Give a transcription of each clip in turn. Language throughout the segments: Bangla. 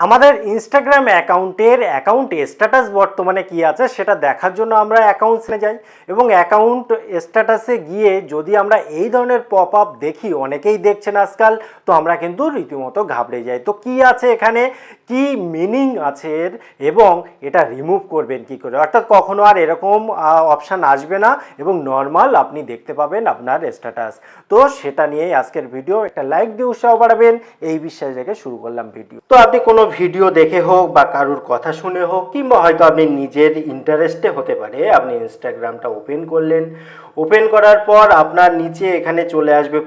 আমাদের ইনস্টাগ্রাম অ্যাকাউন্টের অ্যাকাউন্ট স্ট্যাটাস বর্তমানে কি আছে সেটা দেখার জন্য আমরা অ্যাকাউন্টসে যাই এবং অ্যাকাউন্ট স্ট্যাটাসে গিয়ে যদি আমরা এই ধরনের পপ আপ দেখি, অনেকেই দেখছেন আজকাল, তো আমরা কিন্তু রীতিমতো ঘাবড়ে যাই। তো কি আছে এখানে, কি মিনিং আছে এর, এবং এটা রিমুভ করবেন কি করে, অর্থাৎ কখনো আর এরকম অপশান আসবে না এবং নর্মাল আপনি দেখতে পাবেন আপনার স্ট্যাটাস। তো সেটা নিয়েই আজকের ভিডিও। একটা লাইক দিয়ে উৎসাহ বাড়াবেন এই বিশ্বাস রেখে শুরু করলাম ভিডিও। তো আপনি কোনো ভিডিও দেখে হোক বা কারুর কথা শুনে হোক, কিংবা হয়তো আপনি নিজের ইন্টারেস্টে হতে পারে, আপনি ইনস্টাগ্রামটা ওপেন করলেন। ওপেন করার পর আপনার নিচে এখানে চলে আসবে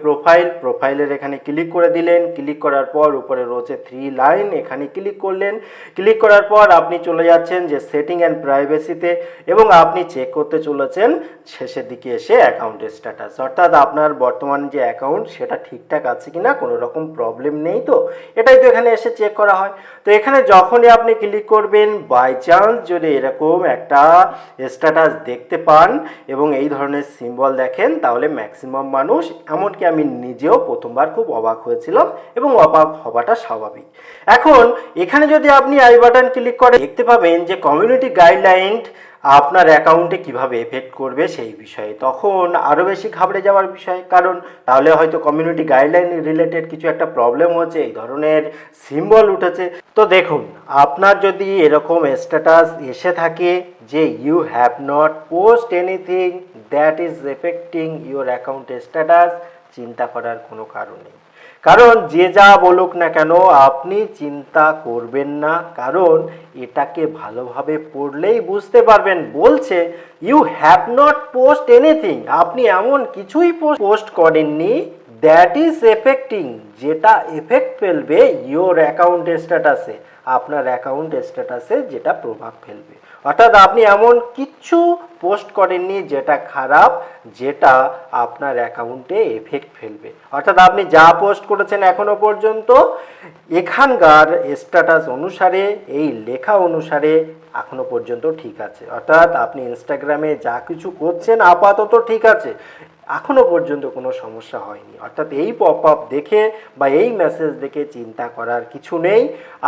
প্রোফাইলের এখানে ক্লিক করে দিলেন। ক্লিক করার পর উপরে রয়েছে 3 লাইন, এখানে ক্লিক করলেন। ক্লিক করার পর আপনি চলে যাচ্ছেন যে সেটিং অ্যান্ড প্রাইভেসিতে, এবং আপনি চেক করতে চলেছেন শেষের দিকে এসে অ্যাকাউন্টের স্ট্যাটাস, অর্থাৎ আপনার বর্তমান যে অ্যাকাউন্ট সেটা ঠিকঠাক আছে কিনা, কোনো রকম প্রবলেম নেই তো, এটাই তো এখানে এসে চেক করা হয়। তো এখানে যখনই আপনি ক্লিক করবেন, বাই চান্স যদি এরকম একটা স্ট্যাটাস দেখতে পান এবং এই ধরনের সিম্বল দেখেন, তাহলে ম্যাক্সিমাম মানুষ, এমনকি আমি নিজেও প্রথমবার খুব অবাক হয়েছিলাম, এবং অবাক হওয়াটা স্বাভাবিক। এখন এখানে যদি আপনি আই বাটন ক্লিক করে দেখতে পাবেন যে কমিউনিটি গাইডলাইন আপনার অ্যাকাউন্টে কিভাবে এফেক্ট করবে সেই বিষয়ে, তখন আরও বেশি ঘাবড়ে যাওয়ার বিষয়। কারণ তাহলে হয়তো কমিউনিটি গাইডলাইন রিলেটেড কিছু একটা প্রবলেম হচ্ছে, এই ধরনের সিম্বল উঠেছে। তো দেখুন, আপনার যদি এরকম স্ট্যাটাস এসে থাকে যে you have not post anything that is affecting your account status, চিন্তা করার কোনো কারণ নেই। কারণ যে যা বলুক না কেন, আপনি চিন্তা করবেন না, কারণ এটাকে ভালোভাবে পড়লেই বুঝতে পারবেন। বলছে you have not post anything, আপনি এমন কিছুই পোস্ট করেননি দ্যাট ইজ এফেক্টিং, যেটা এফেক্ট ফেলবে ইওর অ্যাকাউন্ট স্ট্যাটাসে, আপনার অ্যাকাউন্ট স্ট্যাটাসে যেটা প্রভাব ফেলবে। অর্থাৎ আপনি এমন কিছু পোস্ট করেননি যেটা খারাপ, যেটা আপনার অ্যাকাউন্টে এফেক্ট ফেলবে। অর্থাৎ আপনি যা পোস্ট করেছেন এখনো পর্যন্ত, এখানকার স্ট্যাটাস অনুসারে, এই লেখা অনুসারে এখনো পর্যন্ত ঠিক আছে। অর্থাৎ আপনি ইনস্টাগ্রামে যা কিছু করছেন আপাতত ঠিক আছে, এখনো পর্যন্ত কোনো সমস্যা হয়নি। অর্থাৎ এই পপ আপ দেখে বা এই মেসেজ দেখে চিন্তা করার কিছু নেই।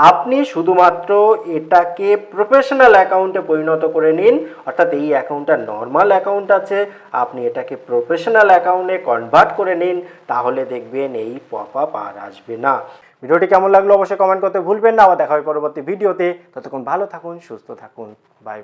আপনি শুধুমাত্র এটাকে প্রফেশনাল অ্যাকাউন্টে পরিণত করে নিন। অর্থাৎ এই অ্যাকাউন্টটা নর্মাল অ্যাকাউন্ট আছে, আপনি এটাকে প্রফেশনাল অ্যাকাউন্টে কনভার্ট করে নিন, তাহলে দেখবেন এই পপ আপ আর আসবে না। ভিডিওটি কেমন লাগলো অবশ্যই কমেন্ট করতে ভুলবেন না। আবার দেখা হবে পরবর্তী ভিডিওতে। ততক্ষণ ভালো থাকুন, সুস্থ থাকুন, বাই।